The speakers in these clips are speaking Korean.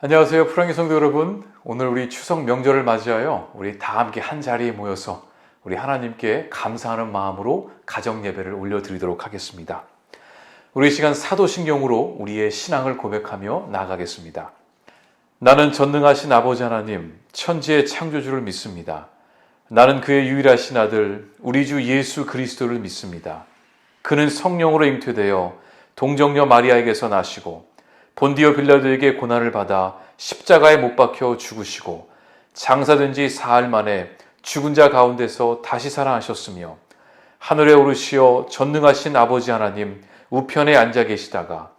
안녕하세요. 프랑기 성도 여러분. 오늘 우리 추석 명절을 맞이하여 우리 다 함께 한 자리에 모여서 우리 하나님께 감사하는 마음으로 가정 예배를 올려드리도록 하겠습니다. 우리 시간 사도신경으로 우리의 신앙을 고백하며 나아가겠습니다. 나는 전능하신 아버지 하나님, 천지의 창조주를 믿습니다. 나는 그의 유일하신 아들, 우리 주 예수 그리스도를 믿습니다. 그는 성령으로 잉태되어 동정녀 마리아에게서 나시고 본디오 빌라도에게 고난을 받아 십자가에 못 박혀 죽으시고 장사된 지 사흘 만에 죽은 자 가운데서 다시 살아나셨으며 하늘에 오르시어 전능하신 아버지 하나님 우편에 앉아 계시다가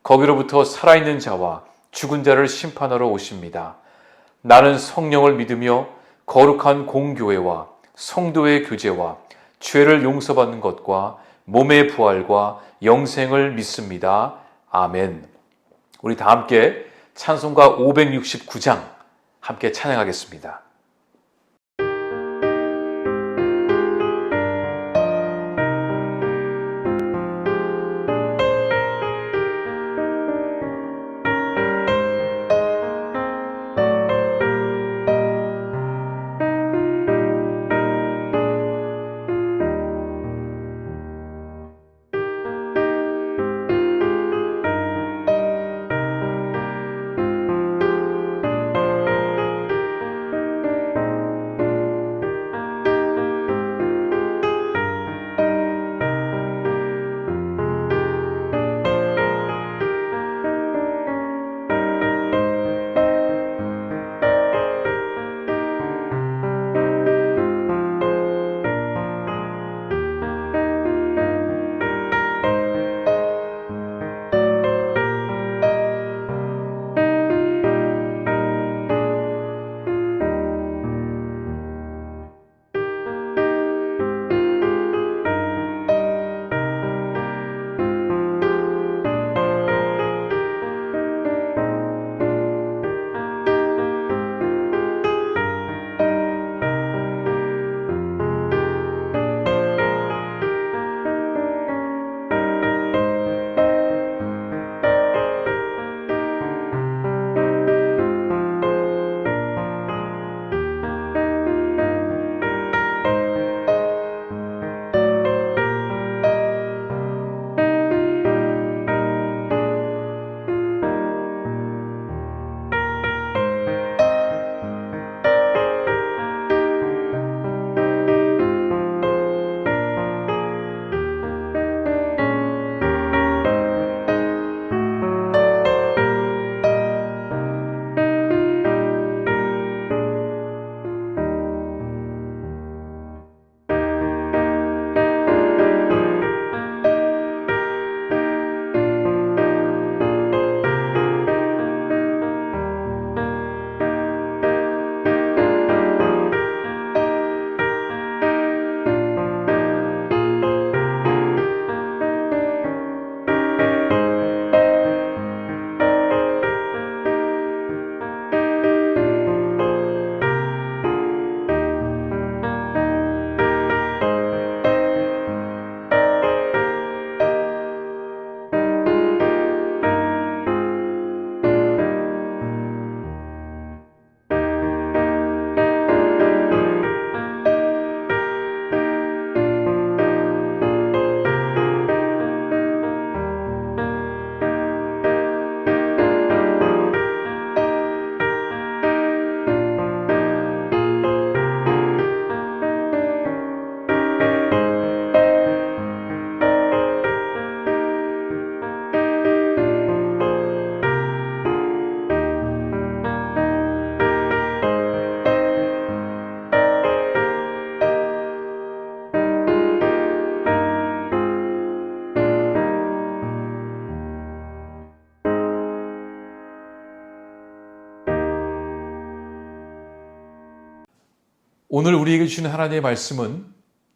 거기로부터 살아있는 자와 죽은 자를 심판하러 오십니다. 나는 성령을 믿으며 거룩한 공교회와 성도의 교제와 죄를 용서받는 것과 몸의 부활과 영생을 믿습니다. 아멘. 우리 다 함께 찬송가 569장 함께 찬양하겠습니다. 오늘 우리에게 주신 하나님의 말씀은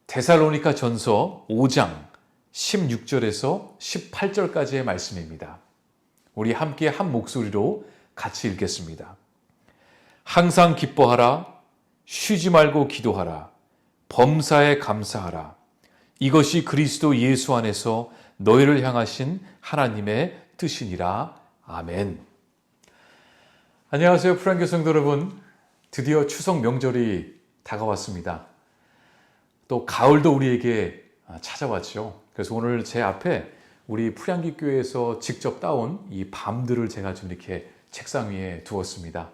데살로니가 전서 5장 16절에서 18절까지의 말씀입니다. 우리 함께 한 목소리로 같이 읽겠습니다. 항상 기뻐하라, 쉬지 말고 기도하라, 범사에 감사하라. 이것이 그리스도 예수 안에서 너희를 향하신 하나님의 뜻이니라. 아멘. 안녕하세요. 프랑교 성도 여러분. 드디어 추석 명절이 다가왔습니다. 또 가을도 우리에게 찾아왔죠. 그래서 오늘 제 앞에 우리 프랑교 교회에서 직접 따온 이 밤들을 제가 좀 이렇게 책상 위에 두었습니다.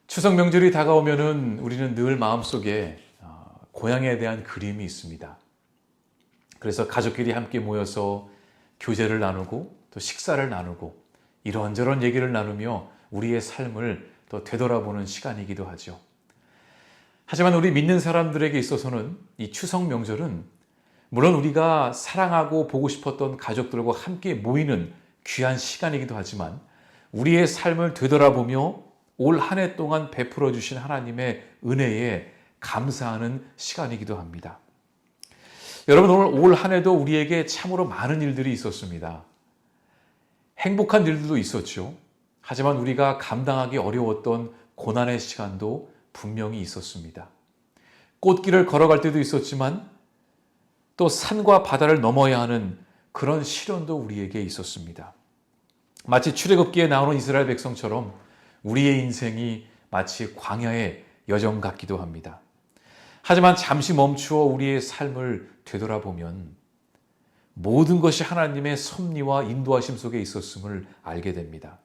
추석 명절이 다가오면은 우리는 늘 마음속에 고향에 대한 그림이 있습니다. 그래서 가족끼리 함께 모여서 교제를 나누고 또 식사를 나누고 이런저런 얘기를 나누며 우리의 삶을 또 되돌아보는 시간이기도 하죠. 하지만 우리 믿는 사람들에게 있어서는 이 추석 명절은 물론 우리가 사랑하고 보고 싶었던 가족들과 함께 모이는 귀한 시간이기도 하지만 우리의 삶을 되돌아보며 올 한 해 동안 베풀어 주신 하나님의 은혜에 감사하는 시간이기도 합니다. 여러분, 오늘 올 한 해도 우리에게 참으로 많은 일들이 있었습니다. 행복한 일들도 있었죠. 하지만 우리가 감당하기 어려웠던 고난의 시간도 분명히 있었습니다. 꽃길을 걸어갈 때도 있었지만 또 산과 바다를 넘어야 하는 그런 시련도 우리에게 있었습니다. 마치 출애굽기에 나오는 이스라엘 백성처럼 우리의 인생이 마치 광야의 여정 같기도 합니다. 하지만 잠시 멈추어 우리의 삶을 되돌아보면 모든 것이 하나님의 섭리와 인도하심 속에 있었음을 알게 됩니다.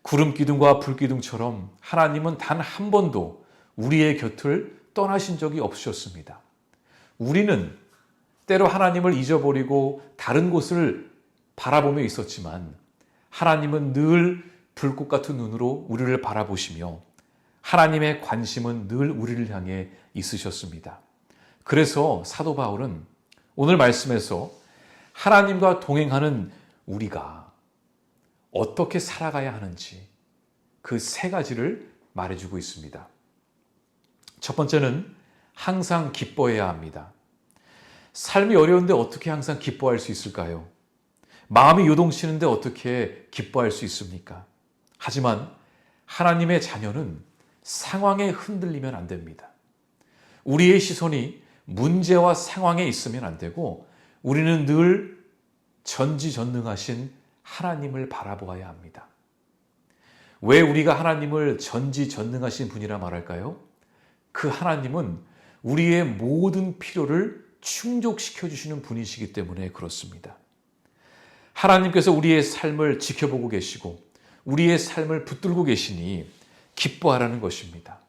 구름 기둥과 불 기둥처럼 하나님은 단 한 번도 우리의 곁을 떠나신 적이 없으셨습니다. 우리는 때로 하나님을 잊어버리고 다른 곳을 바라보며 있었지만 하나님은 늘 불꽃 같은 눈으로 우리를 바라보시며 하나님의 관심은 늘 우리를 향해 있으셨습니다. 그래서 사도 바울은 오늘 말씀에서 하나님과 동행하는 우리가 어떻게 살아가야 하는지 그 세 가지를 말해주고 있습니다. 첫 번째는 항상 기뻐해야 합니다. 삶이 어려운데 어떻게 항상 기뻐할 수 있을까요? 마음이 요동치는데 어떻게 기뻐할 수 있습니까? 하지만 하나님의 자녀는 상황에 흔들리면 안 됩니다. 우리의 시선이 문제와 상황에 있으면 안 되고 우리는 늘 전지전능하신 하나님을 바라보아야 합니다. 왜 우리가 하나님을 전지전능하신 분이라 말할까요? 그 하나님은 우리의 모든 필요를 충족시켜 주시는 분이시기 때문에 그렇습니다. 하나님께서 우리의 삶을 지켜보고 계시고 우리의 삶을 붙들고 계시니 기뻐하라는 것입니다.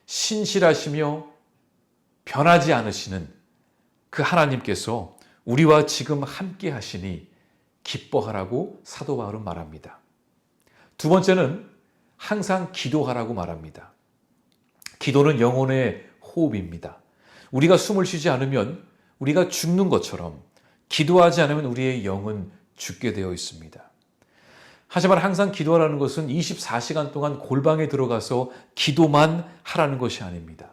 신실하시며 변하지 않으시는 그 하나님께서 우리와 지금 함께 하시니 기뻐하라고 사도 바울은 말합니다. 두 번째는 항상 기도하라고 말합니다. 기도는 영혼의 호흡입니다. 우리가 숨을 쉬지 않으면 우리가 죽는 것처럼 기도하지 않으면 우리의 영은 죽게 되어 있습니다. 하지만 항상 기도하라는 것은 24시간 동안 골방에 들어가서 기도만 하라는 것이 아닙니다.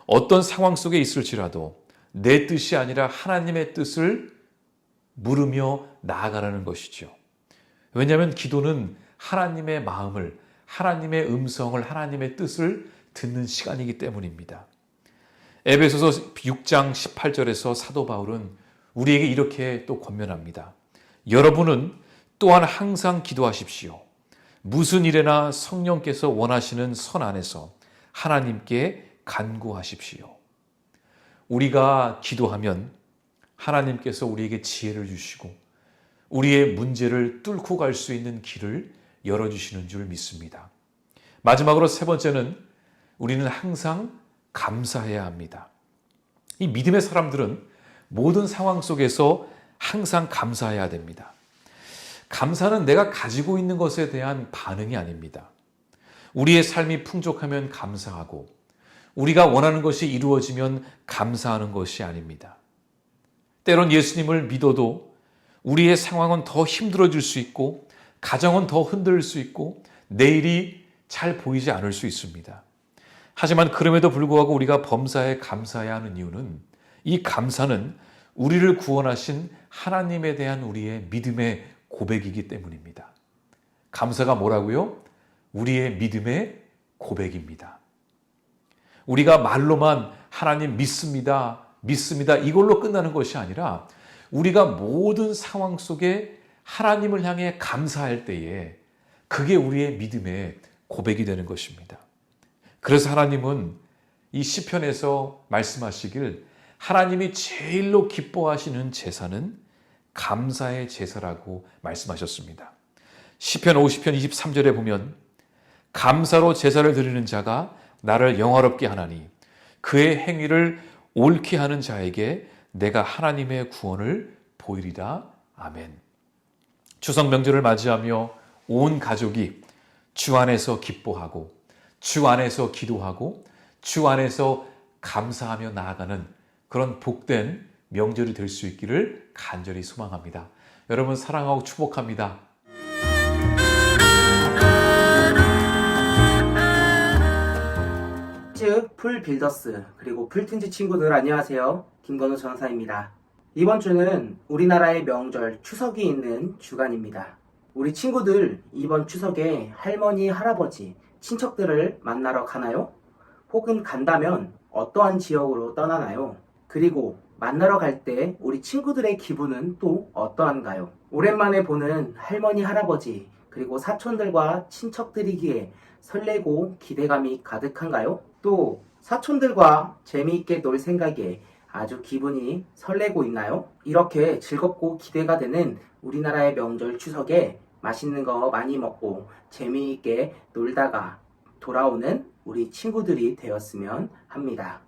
어떤 상황 속에 있을지라도 내 뜻이 아니라 하나님의 뜻을 물으며 나아가라는 것이죠. 왜냐하면 기도는 하나님의 마음을, 하나님의 음성을, 하나님의 뜻을 듣는 시간이기 때문입니다. 에베소서 6장 18절에서 사도 바울은 우리에게 이렇게 또 권면합니다. 여러분은 또한 항상 기도하십시오. 무슨 일에나 성령께서 원하시는 선 안에서 하나님께 간구하십시오. 우리가 기도하면 하나님께서 우리에게 지혜를 주시고 우리의 문제를 뚫고 갈 수 있는 길을 열어주시는 줄 믿습니다. 마지막으로 세 번째는 우리는 항상 감사해야 합니다. 이 믿음의 사람들은 모든 상황 속에서 항상 감사해야 됩니다. 감사는 내가 가지고 있는 것에 대한 반응이 아닙니다. 우리의 삶이 풍족하면 감사하고 우리가 원하는 것이 이루어지면 감사하는 것이 아닙니다. 때론 예수님을 믿어도 우리의 상황은 더 힘들어질 수 있고 가정은 더 흔들릴 수 있고 내일이 잘 보이지 않을 수 있습니다. 하지만 그럼에도 불구하고 우리가 범사에 감사해야 하는 이유는 이 감사는 우리를 구원하신 하나님에 대한 우리의 믿음의 고백이기 때문입니다. 감사가 뭐라고요? 우리의 믿음의 고백입니다. 우리가 말로만 하나님 믿습니다, 믿습니다 이걸로 끝나는 것이 아니라 우리가 모든 상황 속에 하나님을 향해 감사할 때에 그게 우리의 믿음의 고백이 되는 것입니다. 그래서 하나님은 이 시편에서 말씀하시길 하나님이 제일로 기뻐하시는 제사는 감사의 제사라고 말씀하셨습니다. 시편 50편 23절에 보면 감사로 제사를 드리는 자가 나를 영화롭게 하나니 그의 행위를 옳게 하는 자에게 내가 하나님의 구원을 보이리라. 아멘. 추석 명절을 맞이하며 온 가족이 주 안에서 기뻐하고 주 안에서 기도하고 주 안에서 감사하며 나아가는 그런 복된 명절이 될 수 있기를 간절히 소망합니다. 여러분 사랑하고 축복합니다. 풀빌더스 그리고 풀튼지 친구들 안녕하세요. 김건우 전사입니다. 이번 주는 우리나라의 명절 추석이 있는 주간입니다. 우리 친구들 이번 추석에 할머니, 할아버지, 친척들을 만나러 가나요? 혹은 간다면 어떠한 지역으로 떠나나요? 그리고 만나러 갈 때 우리 친구들의 기분은 또 어떠한가요? 오랜만에 보는 할머니, 할아버지 그리고 사촌들과 친척들이기에 설레고 기대감이 가득한가요? 또 사촌들과 재미있게 놀 생각에 아주 기분이 설레고 있나요? 이렇게 즐겁고 기대가 되는 우리나라의 명절 추석에 맛있는 거 많이 먹고 재미있게 놀다가 돌아오는 우리 친구들이 되었으면 합니다.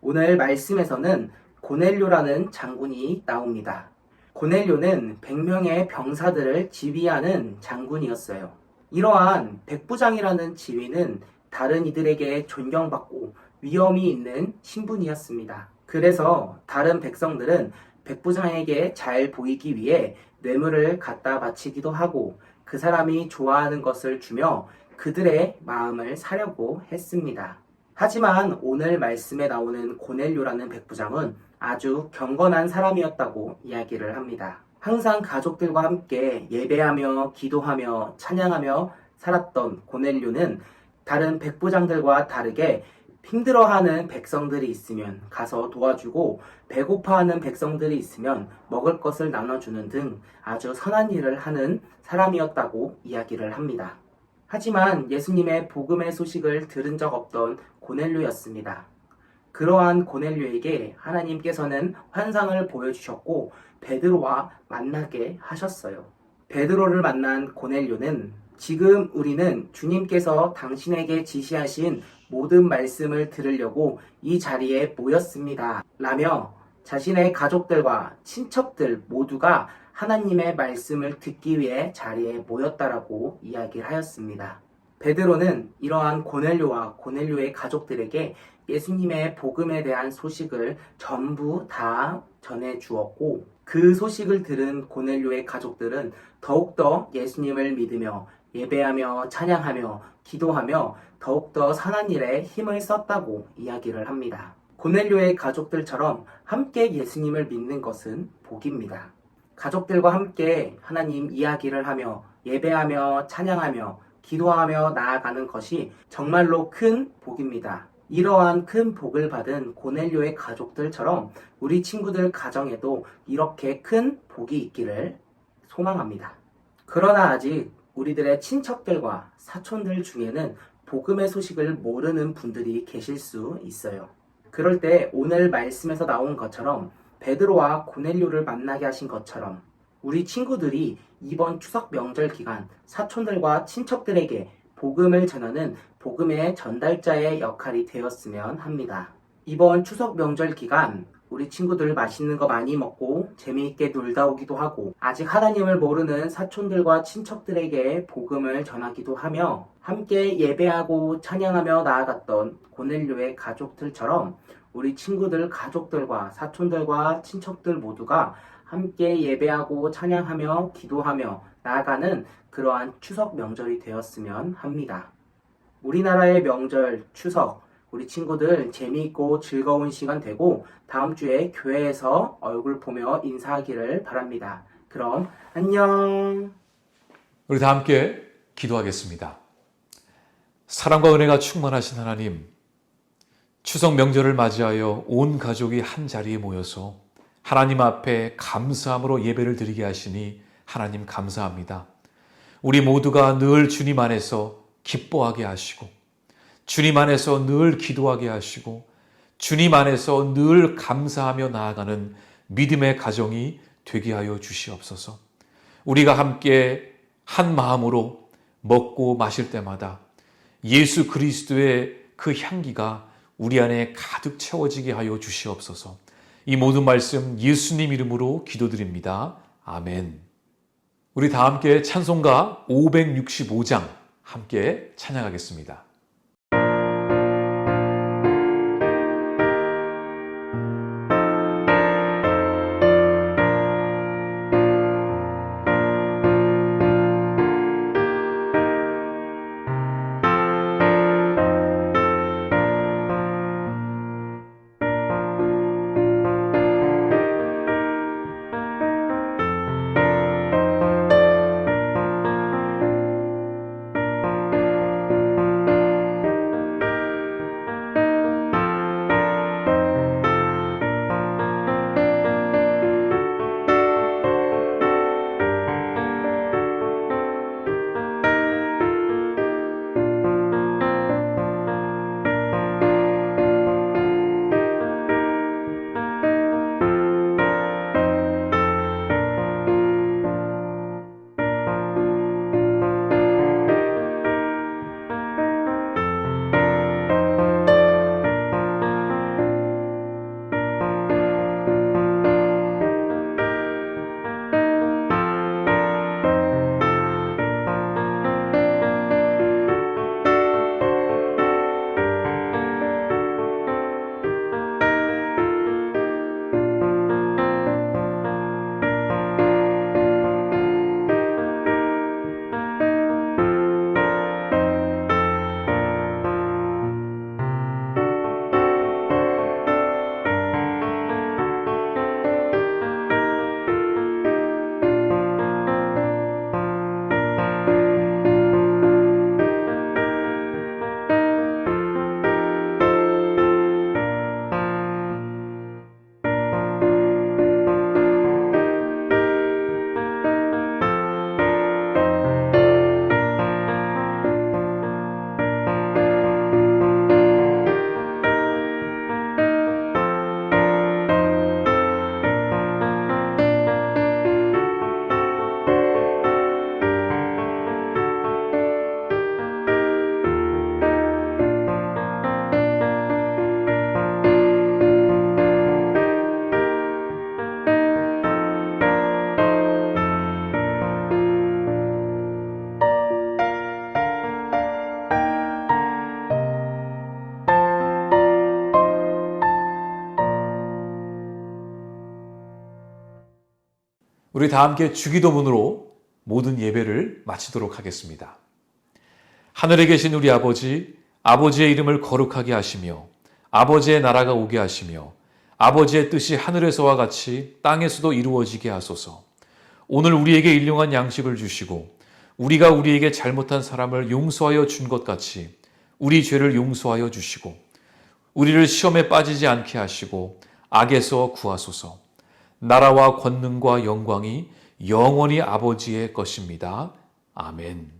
오늘 말씀에서는 고넬료라는 장군이 나옵니다. 고넬료는 100명의 병사들을 지휘하는 장군이었어요. 이러한 백부장이라는 지위는 다른 이들에게 존경받고 위엄이 있는 신분이었습니다. 그래서 다른 백성들은 백부장에게 잘 보이기 위해 뇌물을 갖다 바치기도 하고 그 사람이 좋아하는 것을 주며 그들의 마음을 사려고 했습니다. 하지만 오늘 말씀에 나오는 고넬료라는 백부장은 아주 경건한 사람이었다고 이야기를 합니다. 항상 가족들과 함께 예배하며 기도하며 찬양하며 살았던 고넬료는 다른 백부장들과 다르게 힘들어하는 백성들이 있으면 가서 도와주고 배고파하는 백성들이 있으면 먹을 것을 나눠주는 등 아주 선한 일을 하는 사람이었다고 이야기를 합니다. 하지만 예수님의 복음의 소식을 들은 적 없던 고넬료였습니다. 그러한 고넬료에게 하나님께서는 환상을 보여주셨고 베드로와 만나게 하셨어요. 베드로를 만난 고넬료는 지금 우리는 주님께서 당신에게 지시하신 모든 말씀을 들으려고 이 자리에 모였습니다. 라며 자신의 가족들과 친척들 모두가 하나님의 말씀을 듣기 위해 자리에 모였다라고 이야기를 하였습니다. 베드로는 이러한 고넬료와 고넬료의 가족들에게 예수님의 복음에 대한 소식을 전부 다 전해 주었고 그 소식을 들은 고넬료의 가족들은 더욱더 예수님을 믿으며 예배하며 찬양하며 기도하며 더욱더 선한 일에 힘을 썼다고 이야기를 합니다. 고넬료의 가족들처럼 함께 예수님을 믿는 것은 복입니다. 가족들과 함께 하나님 이야기를 하며 예배하며 찬양하며 기도하며 나아가는 것이 정말로 큰 복입니다. 이러한 큰 복을 받은 고넬료의 가족들처럼 우리 친구들 가정에도 이렇게 큰 복이 있기를 소망합니다. 그러나 아직 우리들의 친척들과 사촌들 중에는 복음의 소식을 모르는 분들이 계실 수 있어요. 그럴 때 오늘 말씀에서 나온 것처럼 베드로와 고넬료를 만나게 하신 것처럼 우리 친구들이 이번 추석 명절 기간 사촌들과 친척들에게 복음을 전하는 복음의 전달자의 역할이 되었으면 합니다. 이번 추석 명절 기간 우리 친구들 맛있는 거 많이 먹고 재미있게 놀다 오기도 하고 아직 하나님을 모르는 사촌들과 친척들에게 복음을 전하기도 하며 함께 예배하고 찬양하며 나아갔던 고넬료의 가족들처럼 우리 친구들 가족들과 사촌들과 친척들 모두가 함께 예배하고 찬양하며 기도하며 나아가는 그러한 추석 명절이 되었으면 합니다. 우리나라의 명절 추석 우리 친구들 재미있고 즐거운 시간 되고 다음 주에 교회에서 얼굴 보며 인사하기를 바랍니다. 그럼 안녕. 우리 다 함께 기도하겠습니다. 사랑과 은혜가 충만하신 하나님, 추석 명절을 맞이하여 온 가족이 한 자리에 모여서 하나님 앞에 감사함으로 예배를 드리게 하시니 하나님 감사합니다. 우리 모두가 늘 주님 안에서 기뻐하게 하시고 주님 안에서 늘 기도하게 하시고 주님 안에서 늘 감사하며 나아가는 믿음의 가정이 되게 하여 주시옵소서. 우리가 함께 한 마음으로 먹고 마실 때마다 예수 그리스도의 그 향기가 우리 안에 가득 채워지게 하여 주시옵소서. 이 모든 말씀 예수님 이름으로 기도드립니다. 아멘. 우리 다 함께 찬송가 565장 함께 찬양하겠습니다. 우리 다 함께 주기도문으로 모든 예배를 마치도록 하겠습니다. 하늘에 계신 우리 아버지, 아버지의 이름을 거룩하게 하시며 아버지의 나라가 오게 하시며 아버지의 뜻이 하늘에서와 같이 땅에서도 이루어지게 하소서. 오늘 우리에게 일용할 양식을 주시고 우리가 우리에게 잘못한 사람을 용서하여 준 것 같이 우리 죄를 용서하여 주시고 우리를 시험에 빠지지 않게 하시고 악에서 구하소서. 나라와 권능과 영광이 영원히 아버지의 것입니다. 아멘.